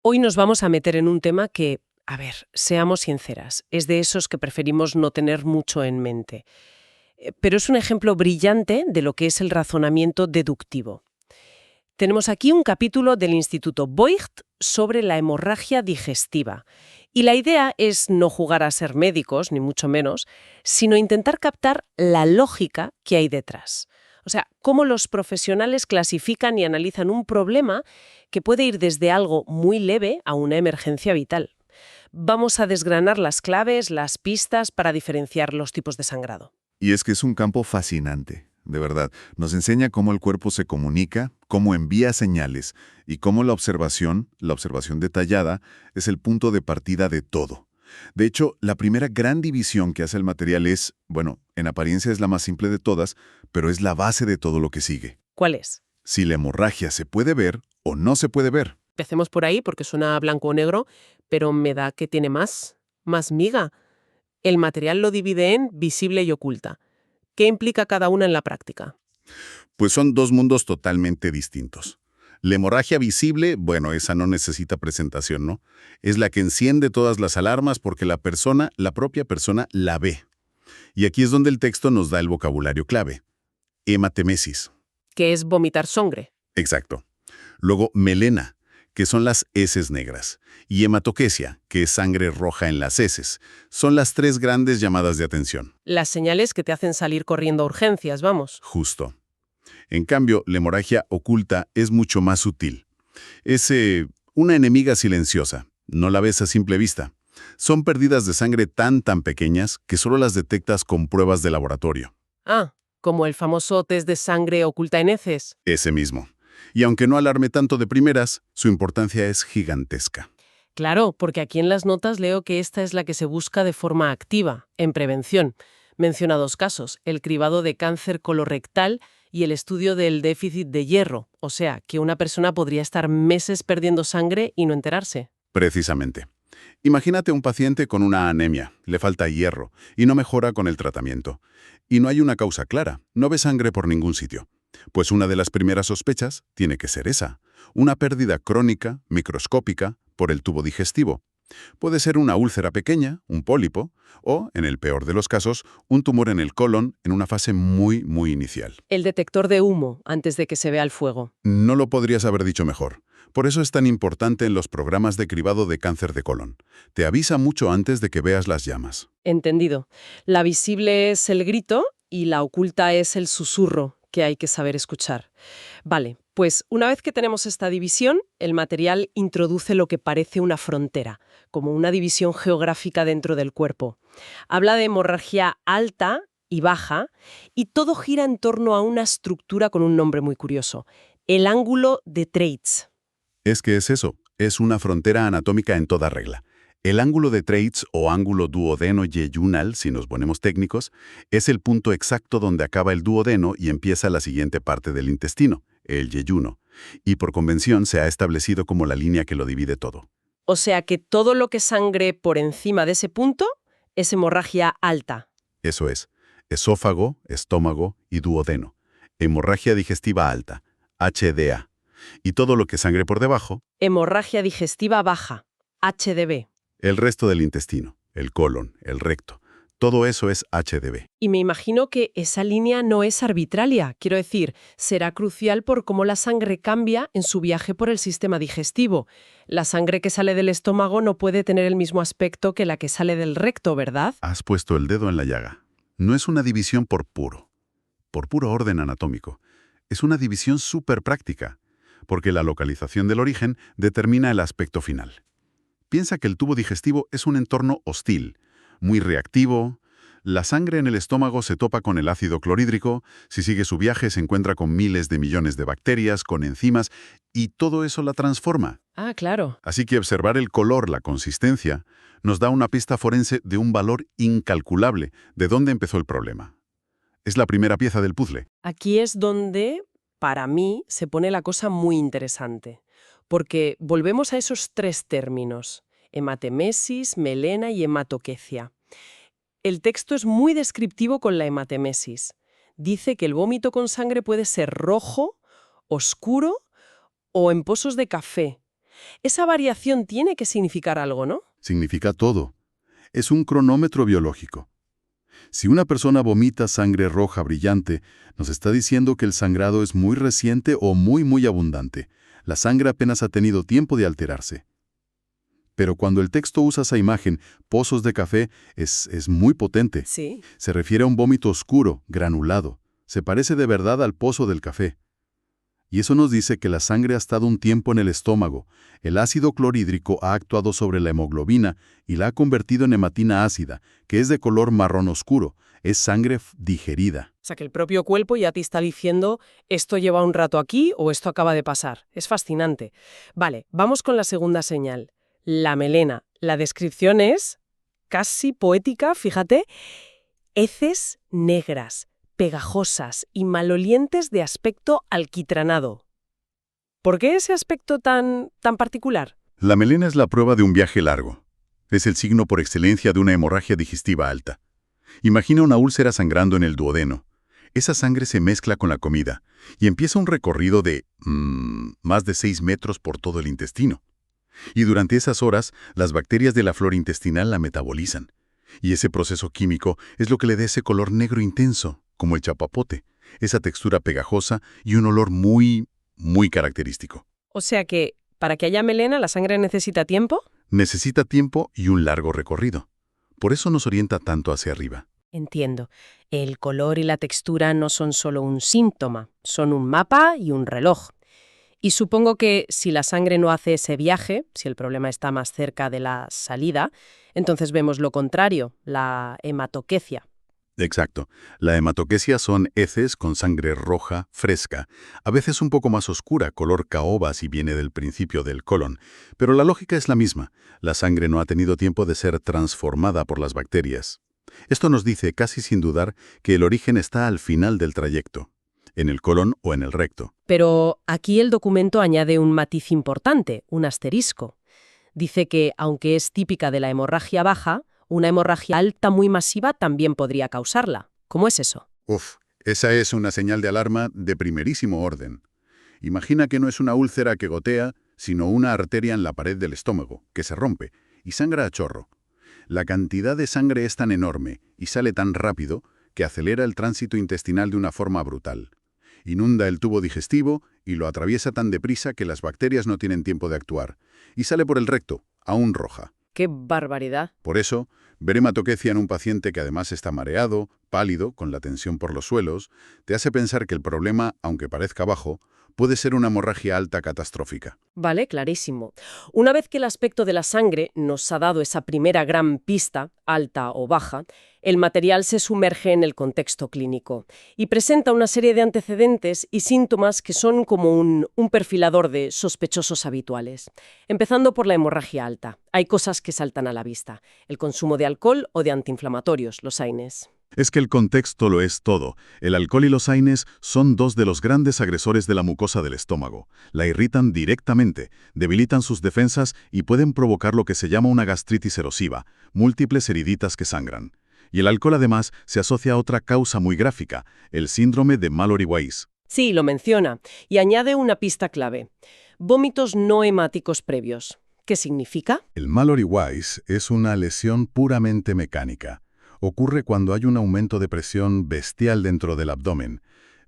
Hoy nos vamos a meter en un tema que, a ver, seamos sinceras, es de esos que preferimos no tener mucho en mente. Pero es un ejemplo brillante de lo que es el razonamiento deductivo. Tenemos aquí un capítulo del Instituto Voigt sobre la hemorragia digestiva. Y la idea es no jugar a ser médicos, ni mucho menos, sino intentar captar la lógica que hay detrás. O sea, cómo los profesionales clasifican y analizan un problema que puede ir desde algo muy leve a una emergencia vital. Vamos a desgranar las claves, las pistas para diferenciar los tipos de sangrado. Y es que es un campo fascinante, de verdad. Nos enseña cómo el cuerpo se comunica, cómo envía señales y cómo la observación detallada, es el punto de partida de todo. De hecho, la primera gran división que hace el material es, bueno, en apariencia es la más simple de todas, pero es la base de todo lo que sigue. ¿Cuál es? Si la hemorragia se puede ver o no se puede ver. Empecemos por ahí porque suena blanco o negro, pero me da que tiene más miga. El material lo divide en visible y oculta. ¿Qué implica cada una en la práctica? Pues son dos mundos totalmente distintos. La hemorragia visible, bueno, esa no necesita presentación, ¿no? Es la que enciende todas las alarmas porque la propia persona, la ve. Y aquí es donde el texto nos da el vocabulario clave. Hematemesis. Que es vomitar sangre. Exacto. Luego, melena, que son las heces negras. Y hematoquesia, que es sangre roja en las heces. Son las tres grandes llamadas de atención. Las señales que te hacen salir corriendo a urgencias, vamos. Justo. En cambio, la hemorragia oculta es mucho más sutil. Es una enemiga silenciosa. No la ves a simple vista. Son pérdidas de sangre tan pequeñas que solo las detectas con pruebas de laboratorio. Ah, como el famoso test de sangre oculta en heces. Ese mismo. Y aunque no alarme tanto de primeras, su importancia es gigantesca. Claro, porque aquí en las notas leo que esta es la que se busca de forma activa, en prevención. Menciona dos casos, el cribado de cáncer colorectal y el estudio del déficit de hierro, o sea, que una persona podría estar meses perdiendo sangre y no enterarse. Precisamente. Imagínate un paciente con una anemia, le falta hierro y no mejora con el tratamiento. Y no hay una causa clara, no ve sangre por ningún sitio. Pues una de las primeras sospechas tiene que ser esa, una pérdida crónica, microscópica, por el tubo digestivo. Puede ser una úlcera pequeña, un pólipo, o, en el peor de los casos, un tumor en el colon en una fase muy inicial. El detector de humo, antes de que se vea el fuego. No lo podrías haber dicho mejor. Por eso es tan importante en los programas de cribado de cáncer de colon. Te avisa mucho antes de que veas las llamas. Entendido. La visible es el grito y la oculta es el susurro que hay que saber escuchar. Vale, pues una vez que tenemos esta división, el material introduce lo que parece una frontera, como una división geográfica dentro del cuerpo. Habla de hemorragia alta y baja, y todo gira en torno a una estructura con un nombre muy curioso, el ángulo de Treitz. Es que es eso, es una frontera anatómica en toda regla. El ángulo de Treitz o ángulo duodeno-yeyunal, si nos ponemos técnicos, es el punto exacto donde acaba el duodeno y empieza la siguiente parte del intestino, el yeyuno, y por convención se ha establecido como la línea que lo divide todo. O sea que todo lo que sangre por encima de ese punto es hemorragia alta. Eso es, esófago, estómago y duodeno. Hemorragia digestiva alta, HDA. Y todo lo que sangre por debajo, Hemorragia digestiva baja, HDB. el resto del intestino, el colon, el recto. Todo eso es HDB. Y me imagino que esa línea no es arbitraria. Quiero decir, será crucial por cómo la sangre cambia en su viaje por el sistema digestivo. La sangre que sale del estómago no puede tener el mismo aspecto que la que sale del recto, ¿verdad? Has puesto el dedo en la llaga. No es una división por puro orden anatómico. Es una división súper práctica, porque la localización del origen determina el aspecto final. Piensa que el tubo digestivo es un entorno hostil, muy reactivo. La sangre en el estómago se topa con el ácido clorhídrico, si sigue su viaje se encuentra con miles de millones de bacterias, con enzimas, y todo eso la transforma. Ah, claro. Así que observar el color, la consistencia, nos da una pista forense de un valor incalculable de dónde empezó el problema. Es la primera pieza del puzzle. Aquí es donde, para mí, se pone la cosa muy interesante. Porque volvemos a esos tres términos, hematemesis, melena y hematoquecia. El texto es muy descriptivo con la hematemesis. Dice que el vómito con sangre puede ser rojo, oscuro o en pozos de café. Esa variación tiene que significar algo, ¿no? Significa todo. Es un cronómetro biológico. Si una persona vomita sangre roja brillante, nos está diciendo que el sangrado es muy reciente o muy abundante. La sangre apenas ha tenido tiempo de alterarse. Pero cuando el texto usa esa imagen, pozos de café, es muy potente. Sí. Se refiere a un vómito oscuro, granulado. Se parece de verdad al pozo del café. Y eso nos dice que la sangre ha estado un tiempo en el estómago. El ácido clorhídrico ha actuado sobre la hemoglobina y la ha convertido en hematina ácida, que es de color marrón oscuro. Es sangre digerida. O sea, que el propio cuerpo ya te está diciendo esto lleva un rato aquí o esto acaba de pasar. Es fascinante. Vale, vamos con la segunda señal. La melena. La descripción es casi poética, fíjate. Heces negras, pegajosas y malolientes de aspecto alquitranado. ¿Por qué ese aspecto tan particular? La melena es la prueba de un viaje largo. Es el signo por excelencia de una hemorragia digestiva alta. Imagina una úlcera sangrando en el duodeno. Esa sangre se mezcla con la comida y empieza un recorrido de más de 6 metros por todo el intestino. Y durante esas horas, las bacterias de la flora intestinal la metabolizan. Y ese proceso químico es lo que le da ese color negro intenso, como el chapapote, esa textura pegajosa y un olor muy característico. O sea que, para que haya melena, ¿la sangre necesita tiempo? Necesita tiempo y un largo recorrido. Por eso nos orienta tanto hacia arriba. Entiendo. El color y la textura no son solo un síntoma, son un mapa y un reloj. Y supongo que si la sangre no hace ese viaje, si el problema está más cerca de la salida, entonces vemos lo contrario, la hematoquecia. Exacto. La hematoquecia son heces con sangre roja, fresca, a veces un poco más oscura, color caoba si viene del principio del colon. Pero la lógica es la misma. La sangre no ha tenido tiempo de ser transformada por las bacterias. Esto nos dice, casi sin dudar, que el origen está al final del trayecto, en el colon o en el recto. Pero aquí el documento añade un matiz importante, un asterisco. Dice que, aunque es típica de la hemorragia baja, una hemorragia alta muy masiva también podría causarla. ¿Cómo es eso? Esa es una señal de alarma de primerísimo orden. Imagina que no es una úlcera que gotea, sino una arteria en la pared del estómago, que se rompe y sangra a chorro. La cantidad de sangre es tan enorme y sale tan rápido que acelera el tránsito intestinal de una forma brutal. Inunda el tubo digestivo y lo atraviesa tan deprisa que las bacterias no tienen tiempo de actuar. Y sale por el recto, aún roja. ¡Qué barbaridad! Por eso, ver hematoquecia en un paciente que además está mareado, pálido, con la tensión por los suelos, te hace pensar que el problema, aunque parezca bajo, puede ser una hemorragia alta catastrófica. Vale, clarísimo. Una vez que el aspecto de la sangre nos ha dado esa primera gran pista, alta o baja, el material se sumerge en el contexto clínico y presenta una serie de antecedentes y síntomas que son como un perfilador de sospechosos habituales. Empezando por la hemorragia alta. Hay cosas que saltan a la vista. El consumo de alcohol o de antiinflamatorios, los AINES. Es que el contexto lo es todo. El alcohol y los AINES son dos de los grandes agresores de la mucosa del estómago. La irritan directamente, debilitan sus defensas y pueden provocar lo que se llama una gastritis erosiva, múltiples heriditas que sangran. Y el alcohol además se asocia a otra causa muy gráfica, el síndrome de Mallory-Weiss. Sí, lo menciona, y añade una pista clave. Vómitos no hemáticos previos. ¿Qué significa? El Mallory-Weiss es una lesión puramente mecánica. Ocurre cuando hay un aumento de presión bestial dentro del abdomen,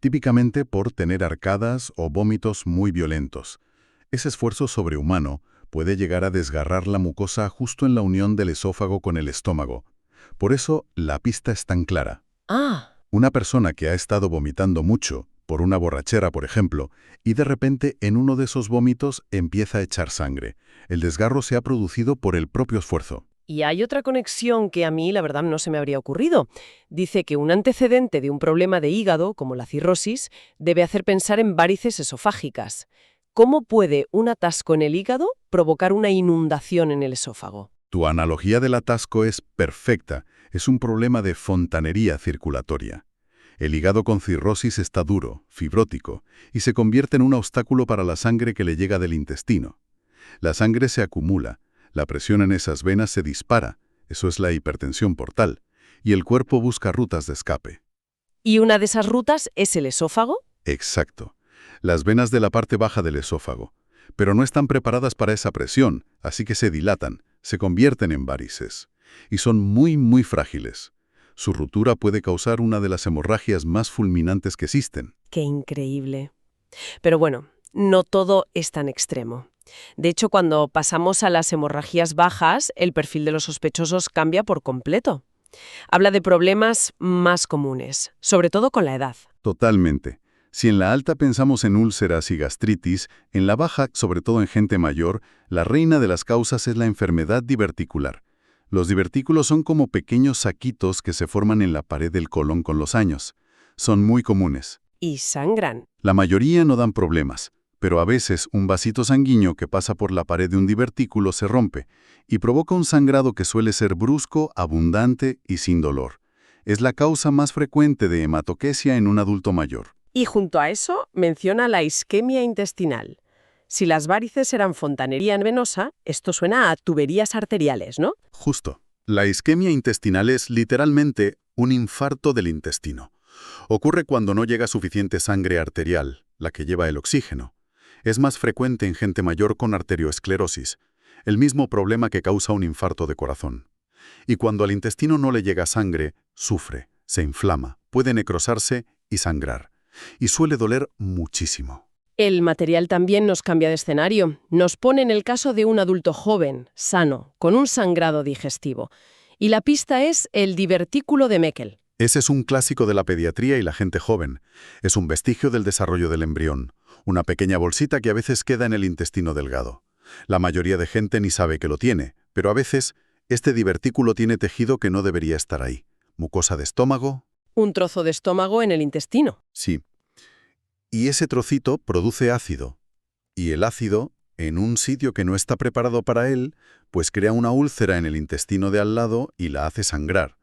típicamente por tener arcadas o vómitos muy violentos. Ese esfuerzo sobrehumano puede llegar a desgarrar la mucosa justo en la unión del esófago con el estómago. Por eso, la pista es tan clara. Una persona que ha estado vomitando mucho, por una borrachera, por ejemplo, y de repente en uno de esos vómitos empieza a echar sangre. El desgarro se ha producido por el propio esfuerzo. Y hay otra conexión que a mí, la verdad, no se me habría ocurrido. Dice que un antecedente de un problema de hígado, como la cirrosis, debe hacer pensar en varices esofágicas. ¿Cómo puede un atasco en el hígado provocar una inundación en el esófago? Tu analogía del atasco es perfecta. Es un problema de fontanería circulatoria. El hígado con cirrosis está duro, fibrótico, y se convierte en un obstáculo para la sangre que le llega del intestino. La sangre se acumula. La presión en esas venas se dispara, eso es la hipertensión portal, y el cuerpo busca rutas de escape. ¿Y una de esas rutas es el esófago? Exacto. Las venas de la parte baja del esófago. pero no están preparadas para esa presión, así que se dilatan, se convierten en varices. Y son muy frágiles. Su ruptura puede causar una de las hemorragias más fulminantes que existen. ¡Qué increíble! Pero bueno, no todo es tan extremo. De hecho, cuando pasamos a las hemorragias bajas, el perfil de los sospechosos cambia por completo. Habla de problemas más comunes, sobre todo con la edad. Totalmente. Si en la alta pensamos en úlceras y gastritis, en la baja, sobre todo en gente mayor, la reina de las causas es la enfermedad diverticular. Los divertículos son como pequeños saquitos que se forman en la pared del colon con los años. Son muy comunes. Y sangran. La mayoría no dan problemas, pero a veces un vasito sanguíneo que pasa por la pared de un divertículo se rompe y provoca un sangrado que suele ser brusco, abundante y sin dolor. Es la causa más frecuente de hematoquesia en un adulto mayor. Y junto a eso menciona la isquemia intestinal. Si las varices eran fontanería venosa, esto suena a tuberías arteriales, ¿no? Justo. La isquemia intestinal es literalmente un infarto del intestino. Ocurre cuando no llega suficiente sangre arterial, la que lleva el oxígeno. Es más frecuente en gente mayor con arterioesclerosis, el mismo problema que causa un infarto de corazón. Y cuando al intestino no le llega sangre, sufre, se inflama, puede necrosarse y sangrar. Y suele doler muchísimo. El material también nos cambia de escenario. Nos pone en el caso de un adulto joven, sano, con un sangrado digestivo. Y la pista es el divertículo de Meckel. Ese es un clásico de la pediatría y la gente joven. Es un vestigio del desarrollo del embrión, una pequeña bolsita que a veces queda en el intestino delgado. La mayoría de gente ni sabe que lo tiene, pero a veces este divertículo tiene tejido que no debería estar ahí. Mucosa de estómago. Un trozo de estómago en el intestino. Sí. Y ese trocito produce ácido. Y el ácido, en un sitio que no está preparado para él, pues crea una úlcera en el intestino de al lado y la hace sangrar.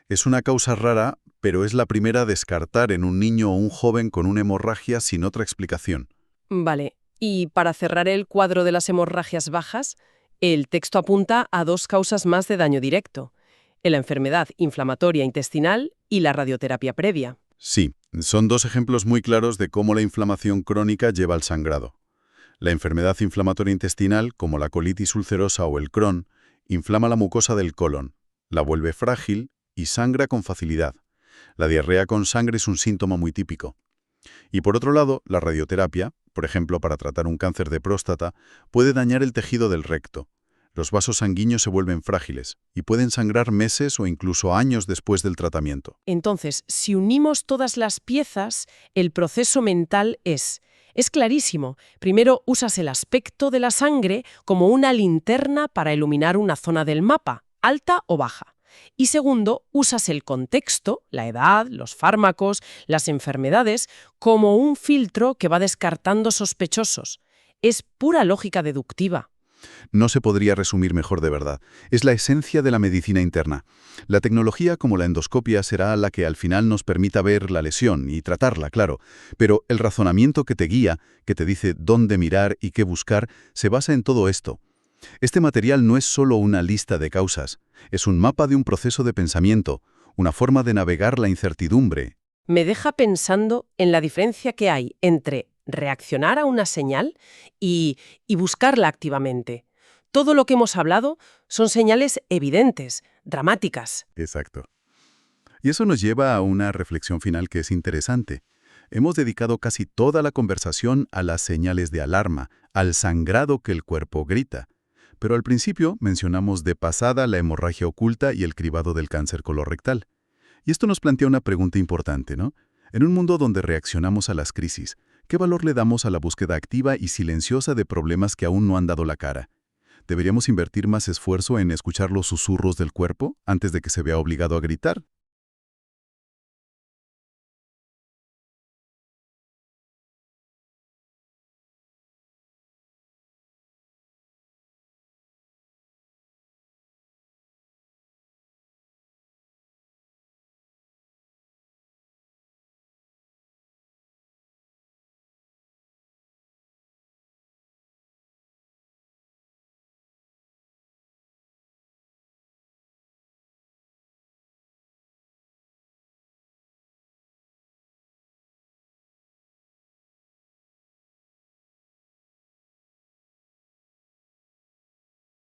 Es una causa rara, pero es la primera a descartar en un niño o un joven con una hemorragia sin otra explicación. Vale. Y para cerrar el cuadro de las hemorragias bajas, el texto apunta a dos causas más de daño directo: la enfermedad inflamatoria intestinal y la radioterapia previa. Sí, son dos ejemplos muy claros de cómo la inflamación crónica lleva al sangrado. La enfermedad inflamatoria intestinal, como la colitis ulcerosa o el Crohn, inflama la mucosa del colon, la vuelve frágil y sangra con facilidad. La diarrea con sangre es un síntoma muy típico. Y por otro lado, la radioterapia, por ejemplo para tratar un cáncer de próstata, puede dañar el tejido del recto. Los vasos sanguíneos se vuelven frágiles y pueden sangrar meses o incluso años después del tratamiento. Entonces, si unimos todas las piezas, el proceso mental es clarísimo. Primero usas el aspecto de la sangre como una linterna para iluminar una zona del mapa, alta o baja. Y segundo, usas el contexto, la edad, los fármacos, las enfermedades, como un filtro que va descartando sospechosos. Es pura lógica deductiva. No se podría resumir mejor de verdad. Es la esencia de la medicina interna. La tecnología como la endoscopia será la que al final nos permita ver la lesión y tratarla, claro. Pero el razonamiento que te guía, que te dice dónde mirar y qué buscar, se basa en todo esto. Este material no es solo una lista de causas, es un mapa de un proceso de pensamiento, una forma de navegar la incertidumbre. Me deja pensando en la diferencia que hay entre reaccionar a una señal y buscarla activamente. Todo lo que hemos hablado son señales evidentes, dramáticas. Exacto. Y eso nos lleva a una reflexión final que es interesante. Hemos dedicado casi toda la conversación a las señales de alarma, al sangrado que el cuerpo grita. Pero al principio mencionamos de pasada la hemorragia oculta y el cribado del cáncer colorectal. Y esto nos plantea una pregunta importante, ¿no? En un mundo donde reaccionamos a las crisis, ¿qué valor le damos a la búsqueda activa y silenciosa de problemas que aún no han dado la cara? ¿Deberíamos invertir más esfuerzo en escuchar los susurros del cuerpo antes de que se vea obligado a gritar?